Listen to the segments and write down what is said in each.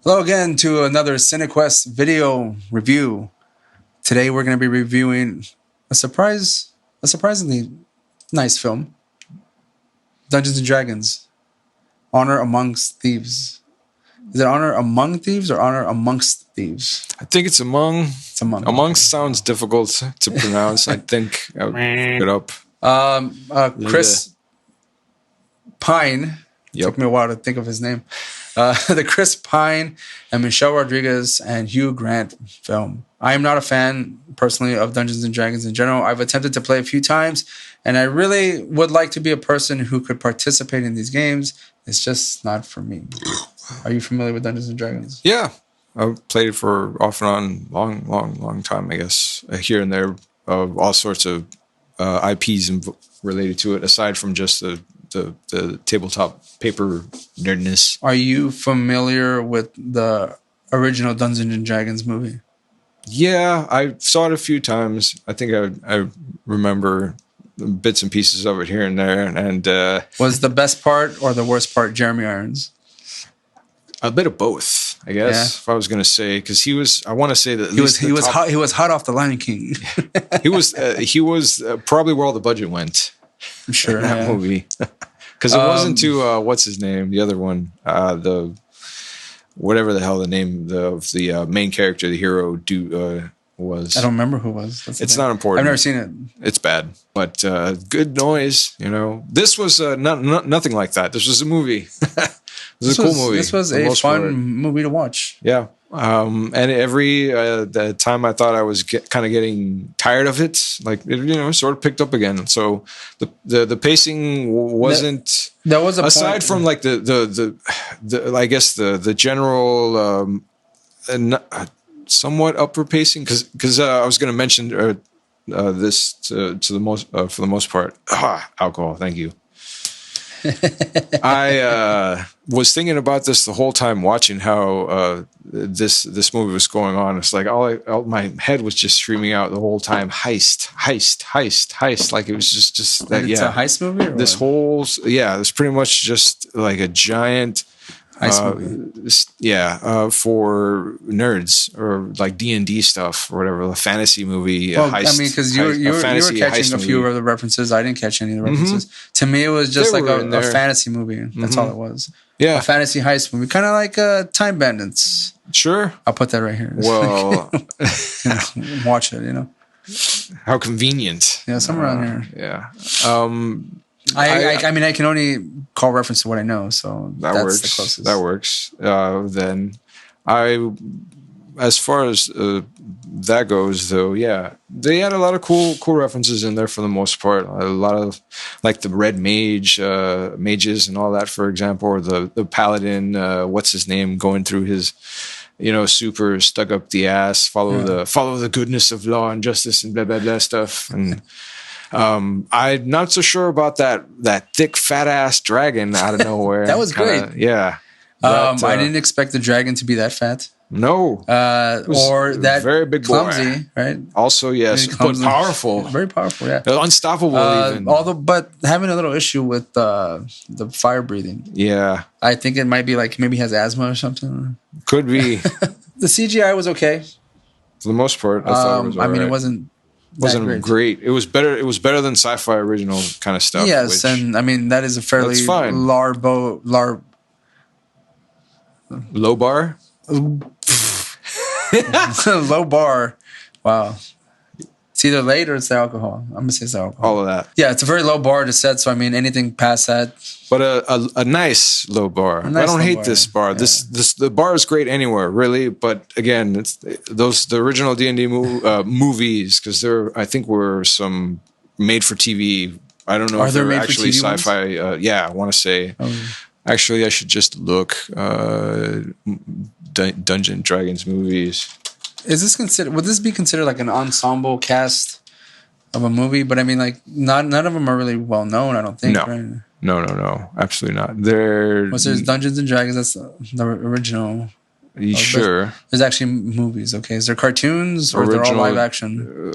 Hello again to another CineQuest video review. Today we're going to be reviewing a surprisingly nice film, Dungeons and Dragons: Honor Amongst Thieves. Is it Honor Among Thieves or Honor Amongst Thieves? I think it's among. It's Among. Amongst sounds difficult to pronounce. I think I would look it up. Chris Pine. Yep. Took me a while to think of his name. The Chris Pine and Michelle Rodriguez and Hugh Grant film. I am not a fan, personally, of Dungeons and Dragons in general. I've attempted to play a few times, and I really would like to be a person who could participate in these games. It's just not for me. Are you familiar with Dungeons and Dragons? Yeah. I've played it for off and on, long time, I guess. Here and there, all sorts of IPs related to it, aside from just the tabletop paper nerdness. Are you familiar with the original Dungeons and Dragons movie? Yeah, I saw it a few times. I think I remember bits and pieces of it here and there. And was the best part or the worst part Jeremy Irons? A bit of both, I guess. Yeah. If I was going to say, because he was, I want to say that he was hot off the Lion King. he was probably where all the budget went. I'm sure in that movie. Because it wasn't to what's his name, the other one, the whatever the hell the name of the main character, the hero, was. I don't remember who it was. It's not important. I've never seen it. It's bad, but good noise. You know, this was nothing like that. This was a movie. It was a cool movie. This was a fun movie to watch. Yeah. And every the time I thought I was kind of getting tired of it, like it, sort of picked up again. So the pacing wasn't. There was a aside from like the I guess the general somewhat upper pacing because I was going to mention this to the most for the most part alcohol. Thank you. I was thinking about this the whole time watching how this movie was going on. It's like all my head was just screaming out the whole time, heist. Like it was just that. It's a heist movie. Or this whole it's pretty much just like a giant heist movie. For nerds or like D&D stuff or whatever, a fantasy movie. Well, heist, I mean, because you were catching a few of the references. I didn't catch any of the references. Mm-hmm. To me, it was just like a fantasy movie. That's all it was. Yeah, a fantasy heist movie, kind of like Time Bandits. Sure, I'll put that right here. Well, watch it. How convenient. Yeah, somewhere around here. Yeah. I mean, I can only call reference to what I know, so that's works. The closest. That works. Then as far as that goes, though, yeah, they had a lot of cool references in there for the most part. A lot of like the red mages and all that, for example, or the paladin. What's his name? Going through his, super stuck up the ass. Follow the goodness of law and justice and blah blah blah stuff. And I'm not so sure about that thick fat ass dragon out of nowhere. That was great. Yeah. I didn't expect the dragon to be that fat. No. Or that very big clumsy, boy. Right? Also, yes, but powerful. Very powerful, yeah. Unstoppable even. But having a little issue with the fire breathing. Yeah. I think it might be like maybe he has asthma or something. Could be. The CGI was okay. For the most part, I thought it was all right. I mean, it wasn't great. It was better than sci-fi original kind of stuff. Yes, and I mean that is a fairly low bar. Low bar. Wow. It's either late or it's the alcohol. I'm gonna say it's the alcohol. All of that. Yeah, it's a very low bar to set. So I mean, anything past that. But a nice low bar. I don't hate this bar. Yeah. The bar is great anywhere, really. But again, it's the original D&D movies, because I think were some made for TV. I don't know if they're actually sci-fi. I want to say. Actually, I should just look. Dungeon Dragons movies. Would this be considered like an ensemble cast of a movie? But I mean, like, none of them are really well known, I don't think. No. Right? No, absolutely not. There's Dungeons and Dragons. That's the original. Sure. There's actually movies. Okay, is there cartoons or they're all live action?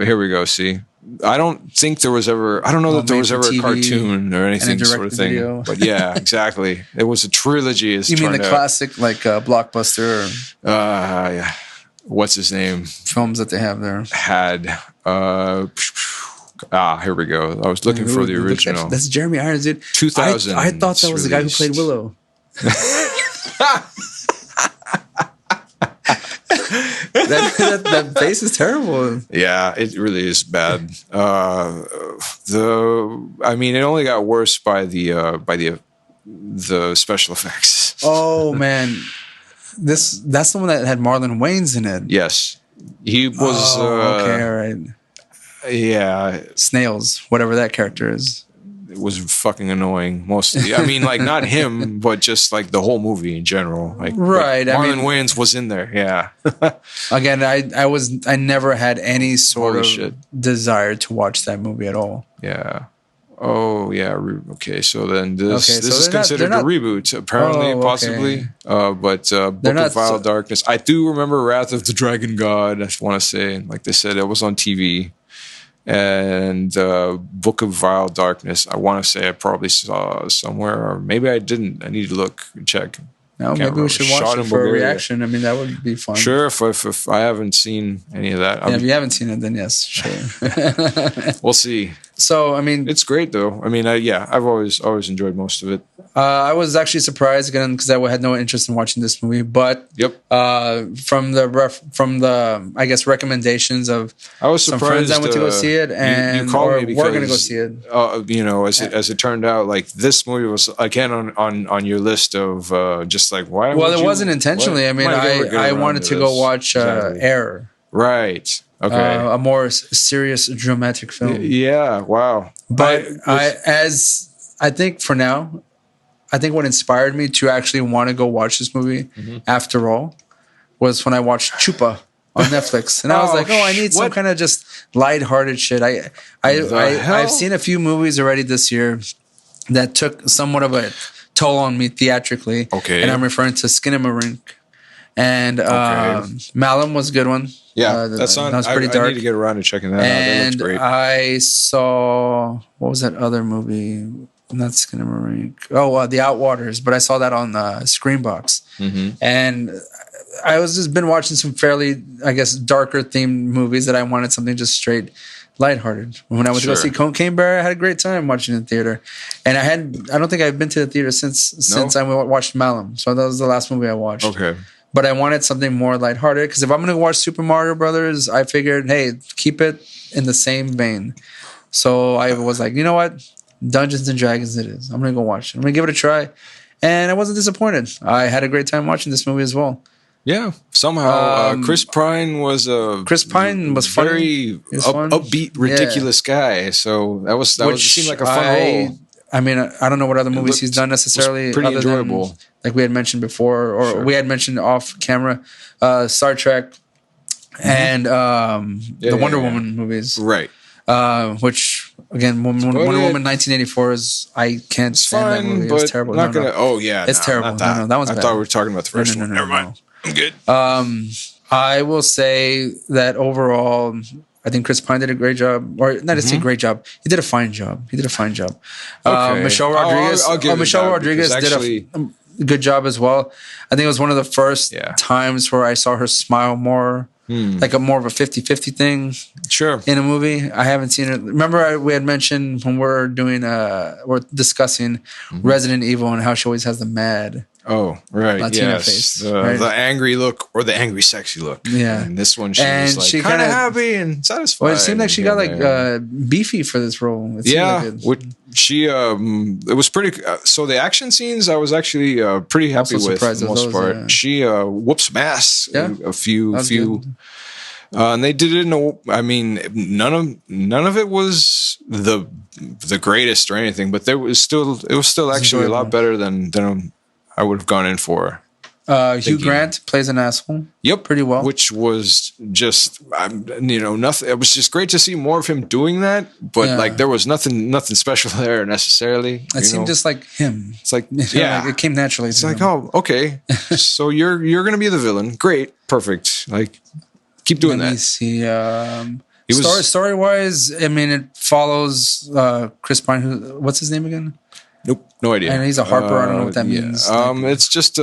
Here we go. See, I don't think there was ever. I don't know that there made was for ever a TV cartoon or anything sort of thing. direct-to-video. But yeah, exactly. It was a trilogy. You mean the classic like Blockbuster Yeah. What's his name? films that they have there? Had. Here we go. I was looking for the original. That's Jeremy Irons, dude. 2000. I thought that was the guy who played Willow. that face is terrible. Yeah, it really is bad. I mean, it only got worse by the special effects. Oh man, that's the one that had Marlon Wayans in it. Yes, he was. Okay, all right. Yeah, Snails, whatever that character is. It was fucking annoying. Mostly, I mean, like not him, but just like the whole movie in general. Like, right, Marlon Wayans was in there. Yeah. Again, I never had any sort Holy of shit. desire to watch that movie at all. Yeah. Oh yeah. Okay. So then this Okay, so is they're not- considered they're a not- reboot, apparently, Oh, okay. possibly. But Book not of Vile so- Darkness. I do remember Wrath of the Dragon God. I want to say, like they said, it was on TV. And Book of Vile Darkness. I want to say I probably saw somewhere, or maybe I didn't. I need to look and check. No, Can't maybe we remember. should Shot watch in it for a Bulgaria. reaction. I mean, that would be fun. Sure, if I haven't seen any of that, Yeah, if you haven't seen it, then yes, sure. we'll see. So, I mean, It's great though. I mean, I've always enjoyed most of it. I was actually surprised again because I had no interest in watching this movie. But Yep. from the I guess recommendations of I was some surprised. friends I went to go see it, and you called me we're because gonna go see it. You know, as it turned out, like this movie was again on your list of just like why. Well, would it you- wasn't intentionally. why- I mean, why ever get I around wanted to go this? watch Exactly. Air, Right. Okay. a more serious, dramatic film. Yeah. Wow. But I think for now, I think what inspired me to actually want to go watch this movie, Mm-hmm. after all, was when I watched Chupa on Netflix, and I was Oh, like, "Oh, I need some what? kind of just lighthearted shit." hell? I've seen a few movies already this year that took somewhat of a toll on me theatrically. Okay. And I'm referring to Skinamarink. And Malum was a good one. Yeah, that's on. That was pretty I dark. need to get around to checking that out. That And looks great. I saw, what was that other movie? Not Skinamarink. Oh, The Outwaters. But I saw that on Screenbox. Mm-hmm. And I was just been watching some fairly, I guess, darker themed movies that I wanted something just straight lighthearted. When I went to go Sure. see Cocaine Bear, I had a great time watching it in the theater. And I don't think I've been to the theater since I watched Malum. So that was the last movie I watched. Okay. But I wanted something more lighthearted because if I'm going to watch Super Mario Brothers, I figured, hey, keep it in the same vein. So I was like, you know what? Dungeons and Dragons it is. I'm going to go watch it. I'm going to give it a try. And I wasn't disappointed. I had a great time watching this movie as well. Yeah, somehow Chris Pine was a Funny. very He was fun. upbeat, ridiculous guy. So that seemed like a fun role. I mean, I don't know what other movies he's done necessarily. Was pretty other than, enjoyable. like we had mentioned before, or Sure. we had mentioned off camera, Star Trek, and the Wonder Woman movies. Right. Which again, Wonder Woman 1984 is I can't It's stand that fine, movie. but It's terrible. not No, gonna. no. Oh yeah, It's terrible. Not that. No, that one's I bad. thought we were talking about the first No, one. no, Never no, mind. I'm good. I will say that overall, I think Chris Pine did a great job, or not to say great job. He did a fine job. Okay. Michelle Rodriguez. I'll give it Michelle that, Rodriguez because did actually- a good job as well. I think it was one of the first times where I saw her smile more, like more of a 50-50 thing Sure. in a movie. I haven't seen it. Remember, we had mentioned when we're discussing Resident Evil and how she always has the mad. Oh, right. Latina yes. face, right? The angry look or the angry sexy look. Yeah. And this one, And was like she kind of kinda- happy and satisfied. Well, it seemed like she got Yeah. beefy for this role. It seemed Yeah, like it. which she it was pretty. So the action scenes, I was actually pretty happy Also with for surprised the at most those, part. yeah. She whoops some ass. Yeah. a few. That was good. And they did it in a. I mean, none of it was the greatest or anything, but it was still actually a lot enjoyable. better than I would have gone in for. Hugh Grant plays an asshole. Yep, pretty well. Which was just, nothing. It was just great to see more of him doing that. But Yeah. like, there was nothing special there necessarily. It seemed just like him. It's like, Like, yeah, it came naturally. it's like, oh, okay. So you're gonna be the villain. Great, perfect. Like, keep doing Let me that. see. You He was Story wise, I mean, it follows Chris Pine. What's his name again? nope, no idea. And he's a harper. I don't know what that means. It's just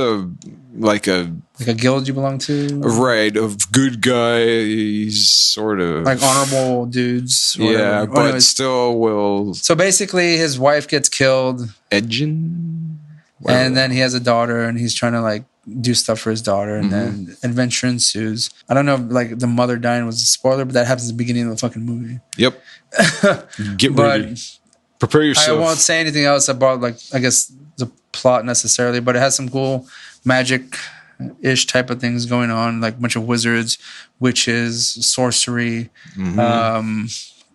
like a guild you belong to, right? A good guy. He's sort of like honorable dudes. Or yeah, whatever. but Anyways, still will so basically, his wife gets killed, edging. and then he has a daughter, and he's trying to like do stuff for his daughter, and Mm-hmm. then adventure ensues. I don't know if like the mother dying was a spoiler, but that happens at the beginning of the fucking movie. Yep. Get But ready. Prepare yourself. I won't say anything else about like I guess the plot necessarily, but it has some cool magic-ish type of things going on, like a bunch of wizards, witches, sorcery.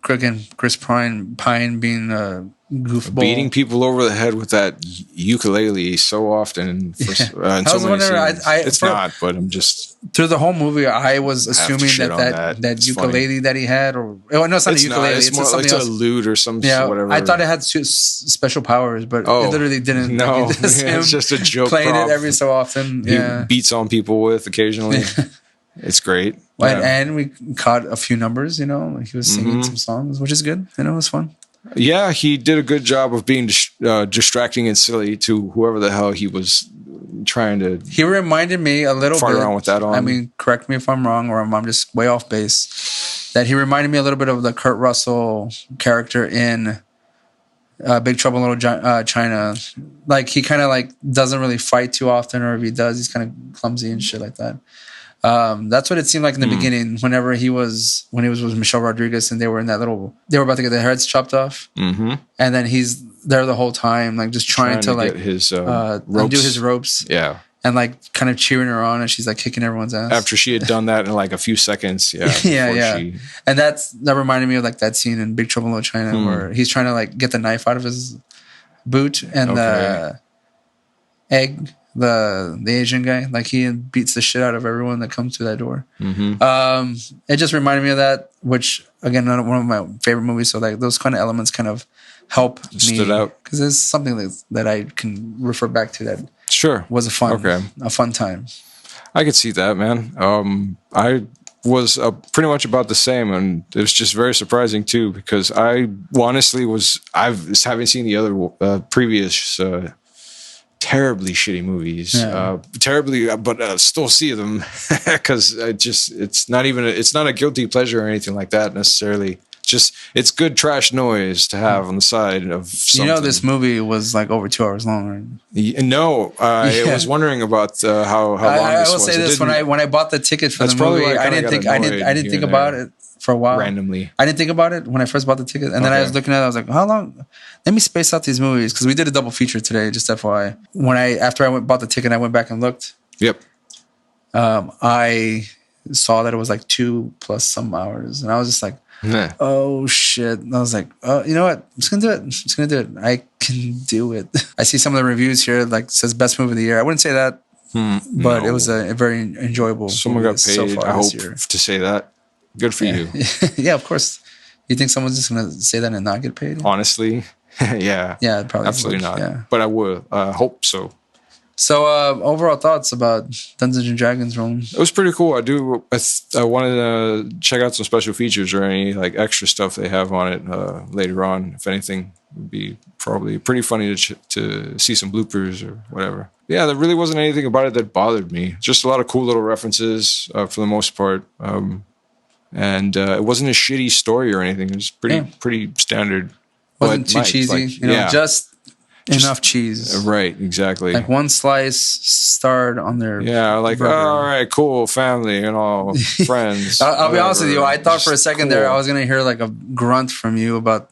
Again, Chris Pine being a goofball. Beating people over the head with that ukulele so often. For, I was wondering, it's not, but I'm just through the whole movie, I was have to assuming shit on that It's ukulele funny. that he had, or no, it's not a ukulele. It's more like something it's else. a lute or some Yeah, whatever. I thought it had special powers, but it literally didn't. No, Like, it's just a joke. Playing prop it every so often. he Yeah, beats on people with occasionally. It's great. and we caught a few numbers. Like he was singing some songs, which is good. It was fun. Yeah, he did a good job of being distracting and silly to whoever the hell he was trying to. He reminded me a little fart bit. around with that on. I mean, correct me if I'm wrong, or I'm just way off base. That he reminded me a little bit of the Kurt Russell character in Big Trouble in Little China. Like he kind of like doesn't really fight too often, or if he does, he's kind of clumsy and shit like that. That's what it seemed like in the beginning. When he was with Michelle Rodriguez, and they were about to get their heads chopped off, and then he's there the whole time, like just trying to like get his undo his ropes, Yeah. and like kind of cheering her on, and she's like kicking everyone's ass. After she had done that in like a few seconds, yeah, yeah. she- And that reminded me of like that scene in Big Trouble in Little China where he's trying to like get the knife out of his boot, and the egg. The Asian guy, like he beats the shit out of everyone that comes through that door. It just reminded me of that, which again, one of my favorite movies. So like those kind of elements kind of help me stood out because it's something that I can refer back to that Sure. was a fun time. I could see that, man. I was pretty much about the same, and it was just very surprising too because I honestly having seen the other previous terribly shitty movies, but still see them because it's not a guilty pleasure or anything like that necessarily. It's good trash noise to have on the side of something. This movie was like over 2 hours long, right? No, I was wondering about how long I this will was. say this: when I bought the ticket for That's the probably movie, why I I didn't kinda think got annoyed about it for a while. randomly. I didn't think about it when I first bought the ticket, and then I was looking at it. I was like, "How long? Let me space out these movies," because we did a double feature today. Just FYI, after I bought the ticket, I went back and looked. Yep. I saw that it was like 2+ some hours, and I was just like, Nah. "Oh shit!" And I was like, "Oh, you know what? I'm just gonna do it. I'm just gonna do it. I can do it." I see some of the reviews here, like it says best movie of the year. I wouldn't say that, but it was a very enjoyable. Someone movie got paid. so far I this hope year. to say that. Good for you. Yeah, of course. You think someone's just gonna say that and not get paid? Honestly, yeah. Yeah, probably. Absolutely would. not. Yeah. But I would hope so. So, overall thoughts about Dungeons and Dragons, Roland? It was pretty cool. I wanted to check out some special features or any like extra stuff they have on it later on. If anything, it would be probably pretty funny to see some bloopers or whatever. Yeah, there really wasn't anything about it that bothered me. Just a lot of cool little references for the most part. And it wasn't a shitty story or anything. It was pretty standard. Wasn't too cheesy. Just enough cheese. Right, exactly. Like one slice starred on their burger. All right, cool, family and all, friends. I'll be honest with you. I thought Just for a second cool. there I was going to hear like a grunt from you about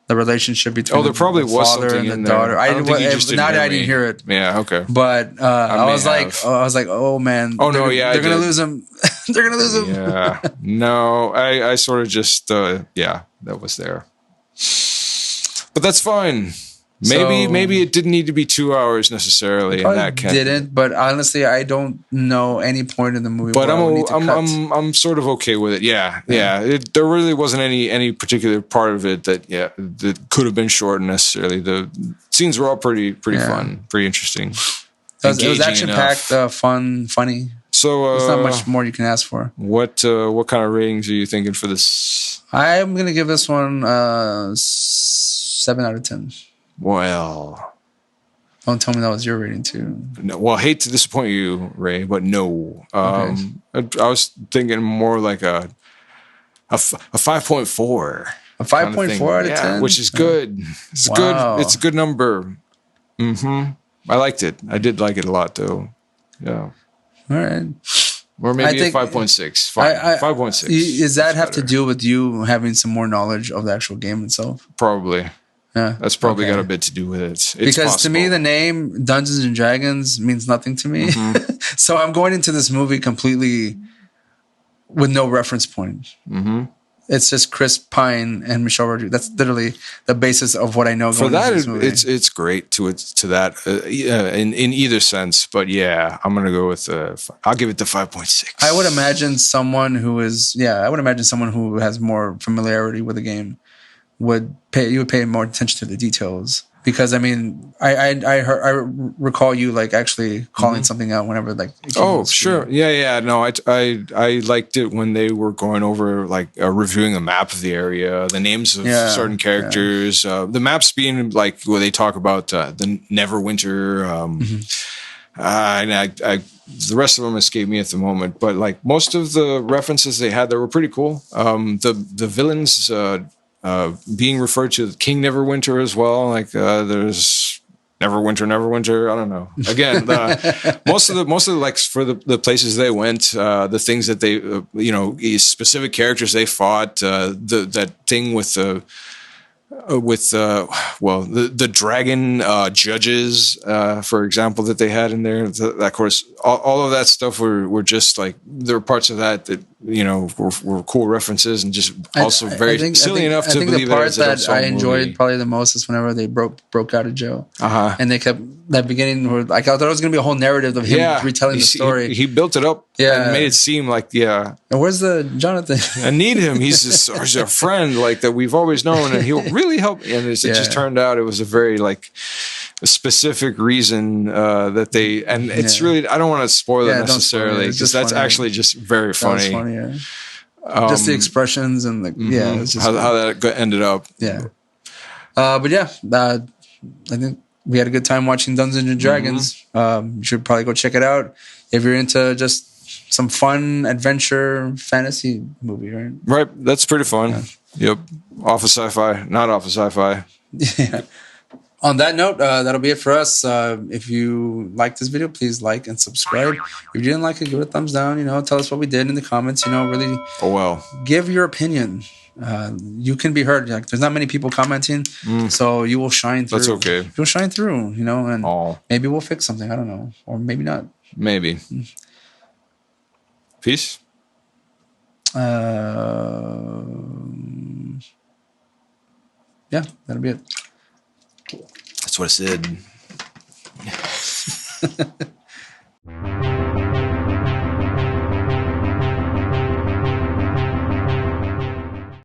the relationship between there probably the was father something and in the there. daughter. I don't think you just didn't now hear that I me. didn't hear it. Yeah, okay. But I was have. like, oh man. Oh, no, yeah, I They're going to did. lose him. They're going to lose him. Yeah. No, I sort of just, that was there. But that's fine. Maybe it didn't need to be 2 hours necessarily. I And that didn't, but honestly, I don't know any point in the movie. But where I would need to cut. I'm sort of okay with it. Yeah. There really wasn't any particular part of it that could have been shortened necessarily. The scenes were all pretty fun, pretty interesting. It was action packed, fun, funny. So there's not much more you can ask for. What kind of ratings are you thinking for this? I'm gonna give this one 7 out of 10. Well, Don't tell me that was your rating too. no, well, I hate to disappoint you, Ray, but no. Okay. I was thinking more like a 5.4 A kind of thing. 5.4 out of Yeah, 10. which is good. It's good. Wow. It's a good number. I liked it. I did like it a lot, though. Yeah. All right. Or maybe I think- a 5.6. Fine. 5.6. Does that That's have to better. do with you having some more knowledge of the actual game itself? Probably. Yeah. That's probably Okay. got a bit to do with it. It's Because to me, possible. the name Dungeons and Dragons means nothing to me. Mm-hmm. So I'm going into this movie completely with no reference point. Mm-hmm. It's just Chris Pine and Michelle Rodriguez. That's literally the basis of what I know For going into that, this movie. it's great to that in either sense. But yeah, I'm gonna go with I'll give it the 5.6. I would imagine someone who has more familiarity with the game would pay more attention to the details. Because I mean, I recall you like actually calling something out whenever like. it came on Oh, the screen. sure. Yeah. No, I liked it when they were going over like reviewing a map of the area, the names of Yeah, certain characters, the maps being like where they talk about the Neverwinter. And the rest of them escape me at the moment, but like most of the references they had, they were pretty cool. The villains being referred to King Neverwinter as well. Like there's Neverwinter. I don't know. Again, most of the like for the places they went, the things that they specific characters they fought, that thing with the. The dragon judges, for example, that they had in there. Of course, all of that stuff were just like there were parts of that were cool references and just also very silly enough to believe the part it was that I enjoyed probably the most is whenever they broke out of jail, and they kept that beginning where like I thought it was gonna be a whole narrative of him retelling the story. He built it up and made it seem like And where's the Jonathan? I need him. He's a friend like that we've always known, and he'll really help. And it just turned out it was a very like a specific reason that they. And it's really I don't want to spoil it necessarily because that's funny. Actually just very funny. Funny, just the expressions and it's just how that ended up. Yeah, but I think we had a good time watching Dungeons and Dragons. You should probably go check it out if you're into just some fun adventure fantasy movie, right? Right, that's pretty fun. Yep, off of sci-fi, not off of sci-fi. Yeah. On that note, that'll be it for us. If you liked this video, please like and subscribe. If you didn't like it, give it a thumbs down. Tell us what we did in the comments. Really, give your opinion. You can be heard. Like, there's not many people commenting, so you will shine through. That's okay. You'll shine through. And maybe we'll fix something. I don't know, or maybe not. Maybe. Peace. Yeah, that'll be it. That's what I said.